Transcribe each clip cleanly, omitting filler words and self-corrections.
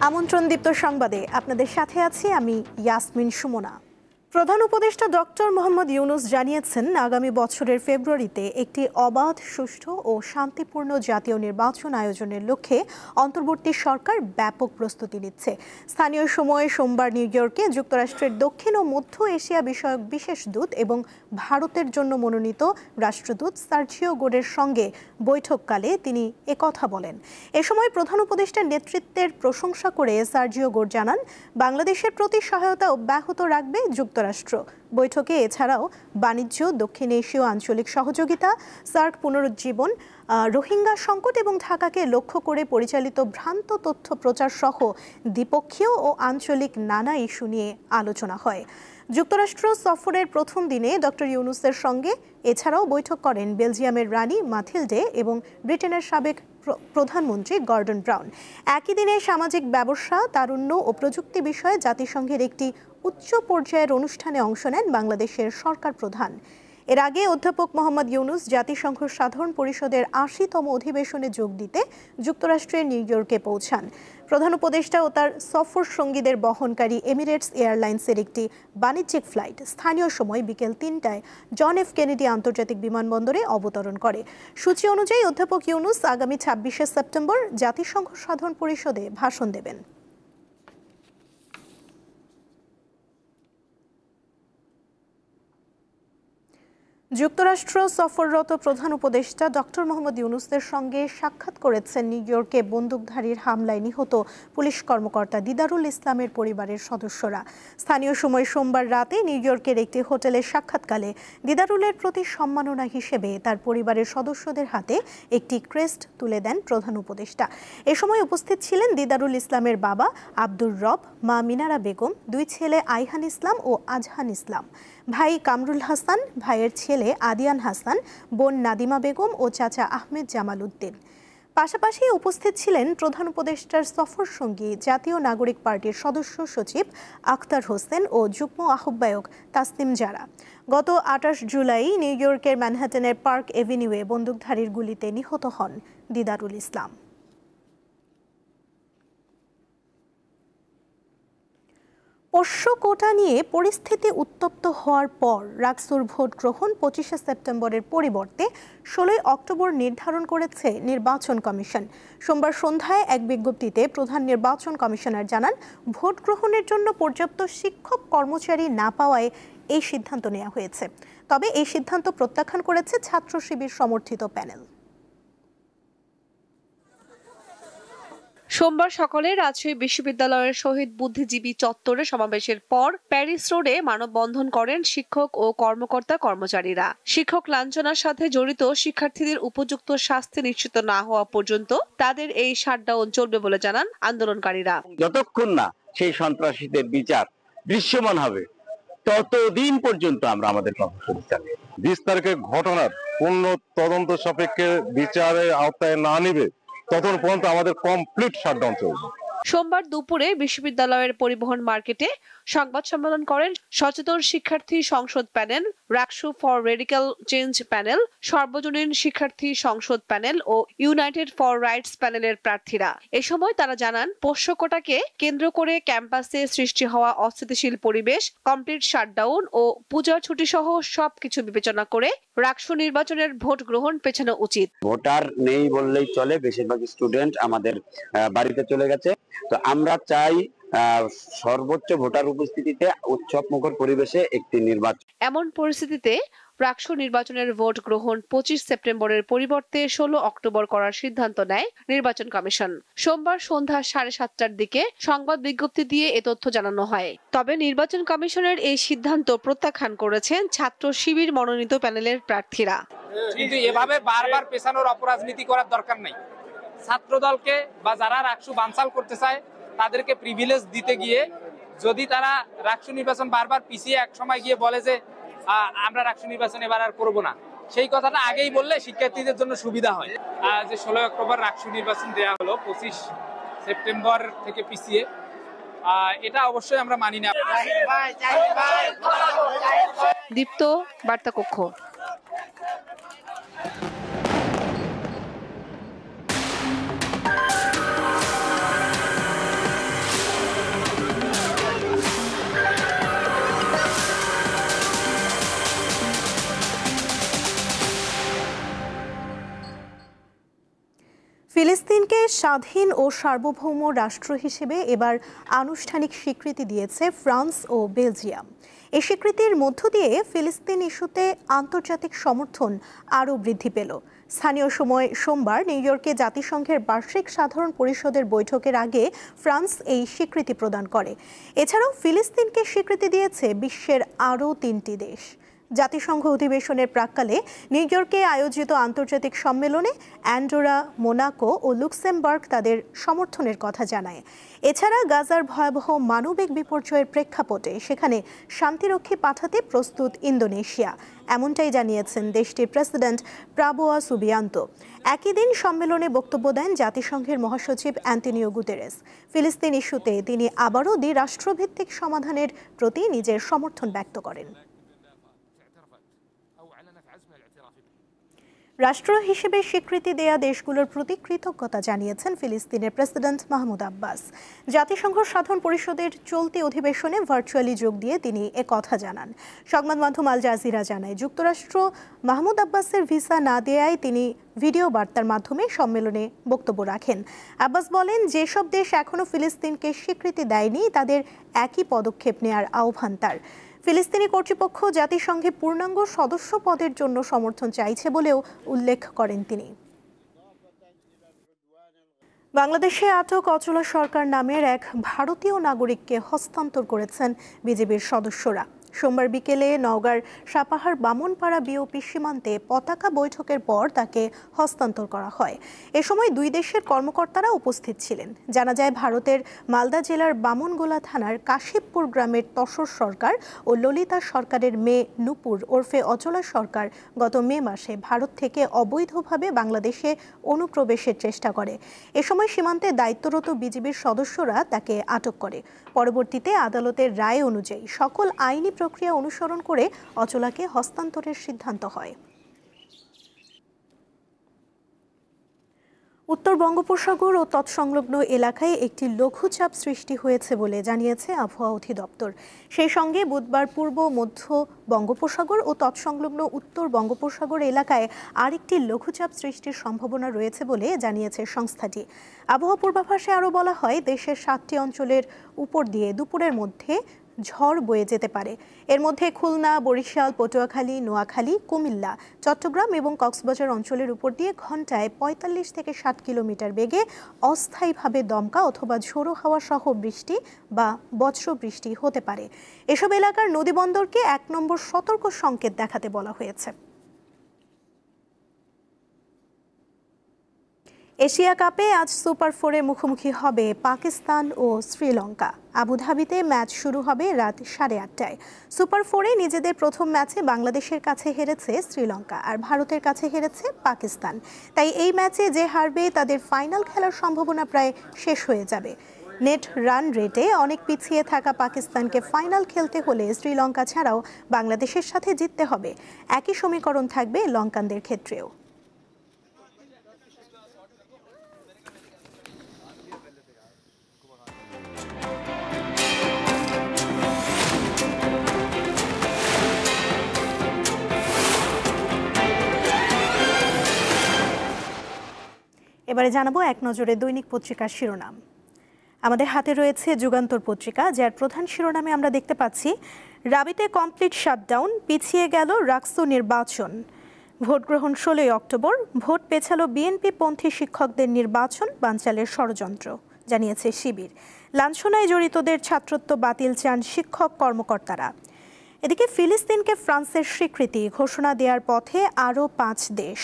আমন্ত্রণদীপ্ত সংবাদে আপনাদের সাথে আছি আমি ইয়াসমিন সুমনা। প্রধান উপদেষ্টা ডক্টর মোহাম্মদ ইউনুস জানিয়েছেন, আগামী বছরের ফেব্রুয়ারিতে একটি অবাধ, সুষ্ঠু ও শান্তিপূর্ণ জাতীয় নির্বাচন আয়োজনের লক্ষ্যে অন্তর্বর্তী সরকার ব্যাপক প্রস্তুতি নিচ্ছে। স্থানীয় সময়ে সোমবার নিউ ইয়র্কে যুক্তরাষ্ট্রের দক্ষিণ ও মধ্য এশিয়া বিষয়ক বিশেষ দূত এবং ভারতের জন্য মনোনীত রাষ্ট্রদূত সার্জিও গোরের সঙ্গে বৈঠককালে তিনি একথা বলেন। এ সময় প্রধান উপদেষ্টার নেতৃত্বের প্রশংসা করে সার্জিও গোর জানান, বাংলাদেশের প্রতি সহায়তা অব্যাহত রাখবে যুক্তরাষ্ট্র। বৈঠকে এছাড়াও বাণিজ্য, দক্ষিণ এশীয় আঞ্চলিক সহযোগিতা, সার্ক পুনরুজ্জীবন, রোহিঙ্গা সংকট এবং ঢাকাকে লক্ষ্য করে পরিচালিত ভ্রান্ত তথ্য প্রচার সহ দ্বিপক্ষীয় ও আঞ্চলিক নানা ইস্যু নিয়ে আলোচনা হয়। যুক্তরাষ্ট্র সফরের প্রথম দিনে ডক্টর ইউনুসের সঙ্গে এছাড়াও বৈঠক করেন বেলজিয়ামের রানী মাথিল্ডে এবং ব্রিটেনের সাবেক প্রধানমন্ত্রী গর্ডন ব্রাউন। একই দিনে সামাজিক ব্যবসা, তারুণ্য ও প্রযুক্তি বিষয়ে জাতিসংঘের একটি উচ্চ পর্যায়ের অনুষ্ঠানে অংশ নেন বাংলাদেশের সরকার প্রধান। এর আগে অধ্যাপক মোহাম্মদ ইউনুস জাতিসংঘ সাধারণ পরিষদের ৮০তম অধিবেশনে যোগ দিতে যুক্তরাষ্ট্রের নিউ ইয়র্কে পৌঁছান। প্রধান উপদেষ্টা ও তার সফর সঙ্গীদের বহনকারী এমিরেটস এয়ারলাইন্সের একটি বাণিজ্যিক ফ্লাইট স্থানীয় সময় বিকেল ৩টায় জন এফ কেনেডি আন্তর্জাতিক বিমানবন্দরে অবতরণ করে। সূচি অনুযায়ী অধ্যাপক ইউনুস আগামী ২৬শে সেপ্টেম্বর জাতিসংঘ সাধারণ পরিষদে ভাষণ দেবেন। যুক্তরাষ্ট্র সফররত প্রধান উপদেষ্টা ডক্টর মোহাম্মদ ইউনুসের সঙ্গে সাক্ষাৎ করেছেন নিউ ইয়র্কে বন্দুকধারীর হামলায় নিহত পুলিশ কর্মকর্তা দিদারুল ইসলামের পরিবারের সদস্যরা। স্থানীয় সময় সোমবার রাতে নিউ ইয়র্কের একটি হোটেলে সাক্ষাৎকালে দিদারুলের প্রতি সম্মাননা হিসেবে তার পরিবারের সদস্যদের হাতে একটি ক্রেস্ট তুলে দেন প্রধান উপদেষ্টা। এ সময় উপস্থিত ছিলেন দিদারুল ইসলামের বাবা আব্দুর রব, মা মিনারা বেগম, দুই ছেলে আইহান ইসলাম ও আজহান ইসলাম, ভাই কামরুল হাসান, ভাইয়ের ছেলে আদিয়ান হাসান, বোন নাদিমা বেগম ও চাচা আহমেদ জামাল উদ্দিন। পাশাপাশি উপস্থিত ছিলেন প্রধান উপদেষ্টার সফর সঙ্গী জাতীয় নাগরিক পার্টির সদস্য সচিব আখতার হোসেন ও যুগ্ম আহ্বায়ক তাসনিম জারা। গত ২৮ জুলাই নিউ ইয়র্কের ম্যানহাটনের পার্ক এভিনিউয়ে বন্দুকধারীর গুলিতে নিহত হন দিদারুল ইসলাম। পোষ্য কোটা নিয়ে পরিস্থিতি উত্তপ্ত হওয়ার পর রাকসুর ভোট গ্রহণ ২৫শে সেপ্টেম্বরের পরিবর্তে ১৬ই অক্টোবর নির্ধারণ করেছে নির্বাচন কমিশন। সোমবার সন্ধ্যায় এক বিজ্ঞপ্তিতে প্রধান নির্বাচন কমিশনার জানান, ভোট গ্রহণের জন্য পর্যাপ্ত শিক্ষক কর্মচারী না পাওয়ায় এই সিদ্ধান্ত নেওয়া হয়েছে। তবে এই সিদ্ধান্ত প্রত্যাখ্যান করেছে ছাত্র শিবির সমর্থিত প্যানেল। সোমবার সকালে রাজশাহী বিশ্ববিদ্যালয়ের শহীদ বুদ্ধিজীবী চত্বরে সমাবেশের পর প্যারিস রোডে মানববন্ধন করেন শিক্ষক ও কর্মচারীরা। শিক্ষক লাঞ্ছনার সাথে জড়িত শিক্ষার্থীদের উপযুক্ত শাস্তি নিশ্চিত না হওয়া পর্যন্ত তাদের এই শাটডাউন চলবে বলে জানান আন্দোলনকারীরা। যতক্ষণ না সেই সন্ত্রাসীদের বিচার দৃশ্যমান হবে, ততদিন পর্যন্ত আমরা আমাদের কর্মসূচি চালিয়ে ২০ তারিখের ঘটনার পূর্ণ তদন্ত সাপেক্ষে বিচারের আওতায় না নিবে তখন পর্যন্ত আমাদের কমপ্লিট শাটডাউন চলবে। সোমবার দুপুরে বিশ্ববিদ্যালয়ের পরিবহন মার্কেটে সংবাদ সম্মেলন করেন সচেতন শিক্ষার্থী সংসদ panel, Raksu for radical change panel, সর্বজনীন শিক্ষার্থী সংসদ প্যানেল ও ইউনাইটেড ফর রাইটস প্যানেলের প্রার্থীরা। এ সময় তারা জানান, পোষ্য কোটাকে কেন্দ্র করে ক্যাম্পাসে সৃষ্টি হওয়া অস্থিতিশীল পরিবেশ, কমপ্লিট শাটডাউন ও পূজার ছুটি সহ সবকিছু বিবেচনা করে রাকসু নির্বাচনের ভোট গ্রহণ পেছানো উচিত। ভোটার নেই বললেই চলে, বেশিরভাগ স্টুডেন্ট আমাদের বাড়িতে চলে গেছে। তো আমরা চাই সর্বোচ্চ ভোটার উপস্থিতিতে উৎসব মুখর পরিবেশে একটি নির্বাচন। এমন পরিস্থিতিতে রাকসু নির্বাচনের ভোট গ্রহণ ২৫ সেপ্টেম্বরের পরিবর্তে ১৬ অক্টোবর করার সিদ্ধান্ত নেয় নির্বাচন কমিশন। সোমবার সন্ধ্যা ৭:৩০টার দিকে সংবাদ বিজ্ঞপ্তি দিয়ে এ তথ্য জানানো হয়। তবে নির্বাচন কমিশনের এই সিদ্ধান্ত প্রত্যাখ্যান করেছেন ছাত্র শিবির মনোনীত প্যানেলের প্রার্থীরা। কিন্তু এভাবে বারবার পেছানোর অপরাজনীতি করার দরকার নেই। ছাত্র দলকে বা যারা রাকসু বানচাল করতে চায় তাদেরকে প্রিভিলেজ দিতে গিয়ে যদি তারা রাকসু নির্বাচন বারবার পিছিয়ে এক সময় গিয়ে বলে যে আমরা রাকসু নির্বাচন এবার আর করবো না, সেই কথাটা আগেই বললে শিক্ষার্থীদের জন্য সুবিধা হয়। যে ১৬ অক্টোবর রাকসু নির্বাচন দেওয়া হলো ২৫ সেপ্টেম্বর থেকে পিছিয়ে, এটা অবশ্যই আমরা মানি না। দীপ্ত বার্তা কক্ষ। ফিলিস্তিনকে স্বাধীন ও সার্বভৌম রাষ্ট্র হিসেবে এবার আনুষ্ঠানিক স্বীকৃতি দিয়েছে ফ্রান্স ও বেলজিয়াম। এই স্বীকৃতির মধ্য দিয়ে ফিলিস্তিন ইস্যুতে আন্তর্জাতিক সমর্থন আরও বৃদ্ধি পেল। স্থানীয় সময় সোমবার নিউ ইয়র্কে জাতিসংঘের বার্ষিক সাধারণ পরিষদের বৈঠকের আগে ফ্রান্স এই স্বীকৃতি প্রদান করে। এছাড়াও ফিলিস্তিনকে স্বীকৃতি দিয়েছে বিশ্বের আরও 3টি দেশ। জাতিসংঘ অধিবেশনের প্রাক্কালে নিউ ইয়র্কে আয়োজিত আন্তর্জাতিক সম্মেলনে অ্যান্ডোরা, মোনাকো ও লুক্সেমবার্গ তাদের সমর্থনের কথা জানায়। এছাড়া গাজার ভয়াবহ মানবিক বিপর্যয়ের প্রেক্ষাপটে সেখানে শান্তিরক্ষী পাঠাতে প্রস্তুত ইন্দোনেশিয়া, এমনটাই জানিয়েছেন দেশটির প্রেসিডেন্ট প্রাবোয়া সুবিয়ান্তো। একই দিন সম্মেলনে বক্তব্য দেন জাতিসংঘের মহাসচিব অ্যান্টনিও গুতেরেস। ফিলিস্তিন ইস্যুতে তিনি আবারও দ্বিরাষ্ট্রভিত্তিক সমাধানের প্রতি নিজের সমর্থন ব্যক্ত করেন। রাষ্ট্র হিসেবে স্বীকৃতি দেয়া দেশগুলোর প্রতি কৃতজ্ঞতা জানিয়েছেন ফিলিস্তিনের প্রেসিডেন্ট মাহমুদ আব্বাস। জাতিসংঘ সাধারণ পরিষদের চলতি অধিবেশনে ভার্চুয়ালি যোগ দিয়ে তিনি একথা জানান। সংবাদ মাধ্যম আল জাজিরা জানায়, যুক্তরাষ্ট্র মাহমুদ আব্বাসের ভিসা না দেয়ায় তিনি ভিডিও বার্তার মাধ্যমে সম্মেলনে বক্তব্য রাখেন। আব্বাস বলেন, যেসব দেশ এখনও ফিলিস্তিনকে স্বীকৃতি দেয়নি তাদের একই পদক্ষেপ নেয়ার আহ্বান তার। ফিলিস্তিনি কর্তৃপক্ষ জাতিসংঘে পূর্ণাঙ্গ সদস্য পদের জন্য সমর্থন চাইছে বলেও উল্লেখ করেন তিনি। বাংলাদেশে আটক অচলা সরকার নামের এক ভারতীয় নাগরিককে হস্তান্তর করেছেন বিজিবির সদস্যরা। সোমবার বিকেলে নওগাঁর সাপাহার বামনপাড়া বিওপি সীমান্তে পতাকা বৈঠকের পর তাকে হস্তান্তর করা হয়। এ সময় দুই দেশের কর্মকর্তারা উপস্থিত ছিলেন। জানা যায়, ভারতের মালদা জেলার বামনগোলা থানার কাশিবপুর গ্রামের তসর সরকার ও ললিতা সরকারের মেয়ে নূপুর ওরফে অচলা সরকার গত মে মাসে ভারত থেকে অবৈধভাবে বাংলাদেশে অনুপ্রবেশের চেষ্টা করে। এ সময় সীমান্তে দায়িত্বরত বিজিবির সদস্যরা তাকে আটক করে। পরবর্তীতে আদালতের রায় অনুযায়ী সকল আইনি প্রক্রিয়া অনুসরণ করে অচলাকে হস্তান্তরের সিদ্ধান্ত হয়। উত্তর বঙ্গোপসাগর ও তৎসংলগ্ন এলাকায় একটি লঘুচাপ সৃষ্টি হয়েছে বলে জানিয়েছে আবহাওয়া অধিদপ্তর। সেই সঙ্গে বুধবার পূর্ব মধ্য বঙ্গোপসাগর ও তৎসংলগ্ন উত্তর বঙ্গোপসাগর এলাকায় আরেকটি লঘুচাপ সৃষ্টির সম্ভাবনা রয়েছে বলে জানিয়েছে সংস্থাটি। আবহাওয়া পূর্বাভাসে আরও বলা হয়, দেশের 7টি অঞ্চলের উপর দিয়ে দুপুরের মধ্যে ঝড় বয়ে যেতে পারে। এর মধ্যে খুলনা, বরিশাল, পটুয়াখালী, নোয়াখালী, কুমিল্লা, চট্টগ্রাম এবং কক্সবাজার অঞ্চলের উপর দিয়ে ঘন্টায় 45 থেকে 60 কিলোমিটার বেগে অস্থায়ীভাবে দমকা অথবা ঝোড়ো হাওয়া সহ বৃষ্টি বা বজ্র বৃষ্টি হতে পারে। এসব এলাকার নদীবন্দরকে 1 নম্বর সতর্ক সংকেত দেখাতে বলা হয়েছে। এশিয়া কাপে আজ সুপার 4-এ মুখোমুখি হবে পাকিস্তান ও শ্রীলঙ্কা। আবুধাবিতে ম্যাচ শুরু হবে রাত 8:30টায়। সুপার 4-এ নিজেদের প্রথম ম্যাচে বাংলাদেশের কাছে হেরেছে শ্রীলঙ্কা আর ভারতের কাছে হেরেছে পাকিস্তান। তাই এই ম্যাচে যে হারবে তাদের ফাইনাল খেলার সম্ভাবনা প্রায় শেষ হয়ে যাবে। নেট রান রেটে অনেক পিছিয়ে থাকা পাকিস্তানকে ফাইনাল খেলতে হলে শ্রীলঙ্কা ছাড়াও বাংলাদেশের সাথে জিততে হবে। একই সমীকরণ থাকবে লঙ্কানদের ক্ষেত্রেও। এবারে জানাবো এক নজরে দৈনিক পত্রিকার শিরোনাম। আমাদের হাতে রয়েছে যুগান্তর পত্রিকা, যার প্রধান শিরোনামে আমরা দেখতে পাচ্ছি, রাবিতে কমপ্লিট শাটডাউন, পিছিয়ে গেল রাকসু নির্বাচন। ভোট গ্রহণ 16 অক্টোবর, ভোট পেছালো বিএনপি পন্থী শিক্ষকদের নির্বাচন বানচালের ষড়যন্ত্র, জানিয়েছে শিবির। লাঞ্ছনায় জড়িতদের ছাত্রত্ব বাতিল চান শিক্ষক কর্মকর্তারা। এদিকে ফিলিস্তিনকে ফ্রান্সের স্বীকৃতি ঘোষণা দেওয়ার পথে আরও 5 দেশ।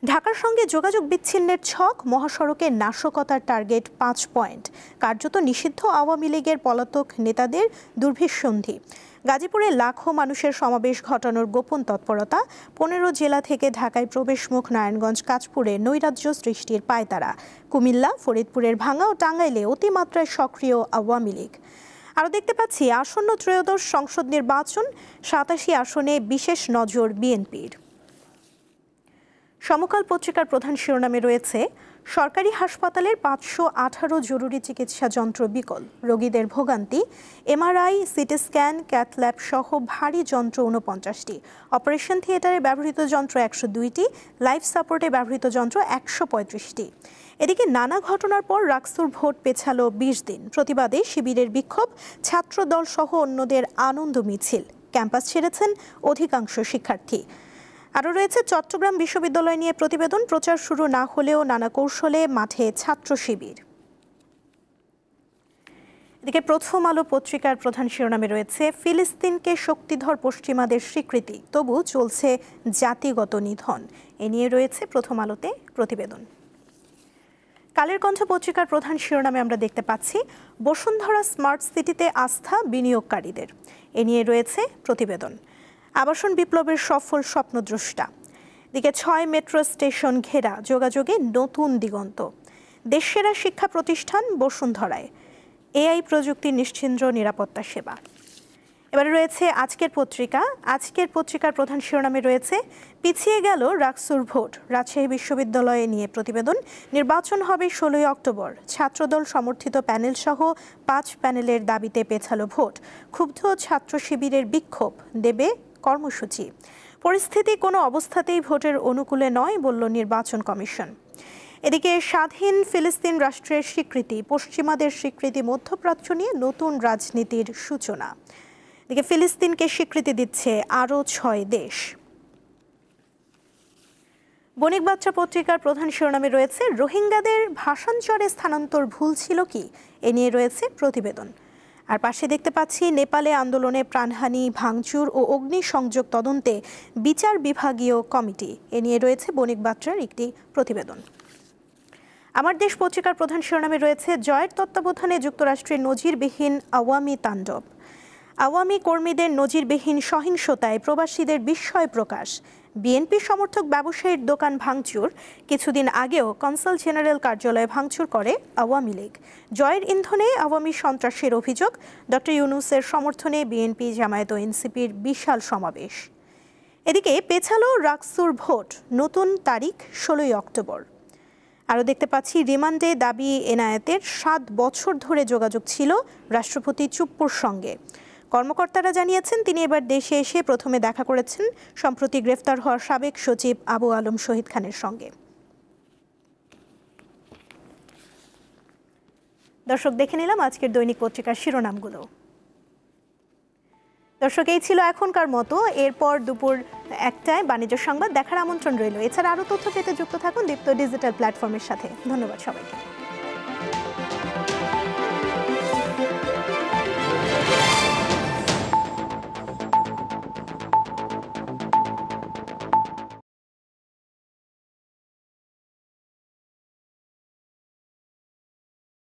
ঢাকার সঙ্গে যোগাযোগ বিচ্ছিন্নের ছক, মহাসড়কে নাশকতার টার্গেট 5 পয়েন্ট। কার্যত নিষিদ্ধ আওয়ামী লীগের পলাতক নেতাদের দুর্ভিসন্ধি। গাজীপুরে লাখো মানুষের সমাবেশ ঘটানোর গোপন তৎপরতা। 15 জেলা থেকে ঢাকায় প্রবেশমুখ নারায়ণগঞ্জ, কাঁচপুরে নৈরাজ্য সৃষ্টির পায়তারা। কুমিল্লা, ফরিদপুরের ভাঙ্গা ও টাঙ্গাইলে অতিমাত্রায় সক্রিয় আওয়ামী লীগ। আরও দেখতে পাচ্ছি, আসন্ন ত্রয়োদশ সংসদ নির্বাচন, 87 আসনে বিশেষ নজর বিএনপির। সমকাল পত্রিকার প্রধান শিরোনামে রয়েছে, সরকারি হাসপাতালের 518 জরুরি চিকিৎসা যন্ত্র বিকল, রোগীদের ভোগান্তি। MRI, CT scan, cath lab সহ ভারী যন্ত্র 49টি, অপারেশন থিয়েটারে ব্যবহৃত যন্ত্র 102টি, লাইফ সাপোর্টে ব্যবহৃত যন্ত্র 135টি। এদিকে নানা ঘটনার পর রাকসুর ভোট পেছালো 20 দিন। প্রতিবাদে শিবিরের বিক্ষোভ, ছাত্রদল সহ অন্যদের আনন্দ মিছিল। ক্যাম্পাস ছেড়েছেন অধিকাংশ শিক্ষার্থী। আরও রয়েছে চট্টগ্রাম বিশ্ববিদ্যালয় নিয়ে প্রতিবেদন। প্রচার শুরু না হলেও নানা কৌশলে মাঠে ছাত্র শিবির। এদিকে প্রথম আলো পত্রিকার প্রধান শিরোনামে রয়েছে ফিলিস্তিনকে শক্তিধর পশ্চিমাদের স্বীকৃতি, তবু চলছে জাতিগত নিধন। এ নিয়ে রয়েছে প্রথম আলোতে প্রতিবেদন। কালের কণ্ঠ পত্রিকার প্রধান শিরোনামে আমরা দেখতে পাচ্ছি বসুন্ধরা স্মার্ট সিটিতে আস্থা বিনিয়োগকারীদের। এ নিয়ে রয়েছে প্রতিবেদন। আবাসন বিপ্লবের সফল স্বপ্নদ্রষ্টা। দিকে 6 মেট্রো স্টেশন ঘেরা, যোগাযোগে নতুন দিগন্ত। দেশসেরা শিক্ষা প্রতিষ্ঠান বসুন্ধরায়, এআই প্রযুক্তির নিশ্চিন্দ্র নিরাপত্তা সেবা। এবারে রয়েছে আজকের পত্রিকা। আজকের পত্রিকার প্রধান শিরোনামে রয়েছে পিছিয়ে গেল রাকসুর ভোট, রাজশাহী বিশ্ববিদ্যালয়ে নিয়ে প্রতিবেদন। নির্বাচন হবে 16 অক্টোবর। ছাত্রদল সমর্থিত প্যানেল সহ 5 প্যানেলের দাবিতে পেছালো ভোট। ক্ষুব্ধ ছাত্র শিবিরের বিক্ষোভ, দেবে কর্মসূচি। পরিস্থিতি কোনো অবস্থাতেই ভোটের অনুকূলে নয় বলল নির্বাচন কমিশন। এদিকে স্বাধীন ফিলিস্তিন রাষ্ট্রের স্বীকৃতি, পশ্চিমাদের স্বীকৃতি, মধ্যপ্রাচ্য নিয়ে নতুন রাজনীতির সূচনা। এদিকে ফিলিস্তিনকে স্বীকৃতি দিচ্ছে আরও 6 দেশ। বণিক বার্তা পত্রিকার প্রধান শিরোনামে রয়েছে রোহিঙ্গাদের ভাষান্তরে স্থানান্তর ভুল ছিল কি, এ নিয়ে রয়েছে প্রতিবেদন। আর পাশে দেখতে পাচ্ছি নেপালে আন্দোলনে প্রাণহানি, ভাঙচুর ও অগ্নিসংযোগ তদন্তে বিচার বিভাগীয় কমিটি। এ নিয়ে রয়েছে বণিক বার্তার একটি প্রতিবেদন। আমার দেশ পত্রিকার প্রধান শিরোনামে রয়েছে জয়ের তত্ত্বাবধানে যুক্তরাষ্ট্রের নজিরবিহীন আওয়ামী তাণ্ডব। আওয়ামী কর্মীদের নজিরবিহীন সহিংসতায় প্রবাসীদের বিস্ময় প্রকাশ। বিএনপি সমর্থক ব্যবসায়ীর দোকান ভাঙচুর। কিছুদিন আগেও কনসাল জেনারেল কার্যালয়ে ভাঙচুর করে আওয়ামী লীগ। জয়ের ইন্ধনে আওয়ামী সন্ত্রাসের অভিযোগ। ডক্টর ইউনূসের সমর্থনে বিএনপি, জামায়াত ও এনসিপির বিশাল সমাবেশ। এদিকে পেছালো রাকসুর ভোট, নতুন তারিখ 16 অক্টোবর। আরও দেখতে পাচ্ছি রিমান্ডে দাবি এনায়েতের 7 বছর ধরে যোগাযোগ ছিল রাষ্ট্রপতি চুপ্পুর সঙ্গে। কর্মকর্তারা জানিয়েছেন তিনি এবার দেশে এসে প্রথমে দেখা করেছেন সম্প্রতি গ্রেফতার হওয়া সাবেক সচিব আবু আলম শহীদ খানের সঙ্গে। দর্শক, দেখে নিলাম আজকের দৈনিক পত্রিকার শিরোনামগুলো। দর্শক, এই ছিল এখনকার মতো। এরপর দুপুর 1টায় বাণিজ্য সংবাদ দেখার আমন্ত্রণ রইল। এছাড়া আরও তথ্য পেতে যুক্ত থাকুন দীপ্ত ডিজিটাল প্ল্যাটফর্মের সাথে। ধন্যবাদ সবাইকে।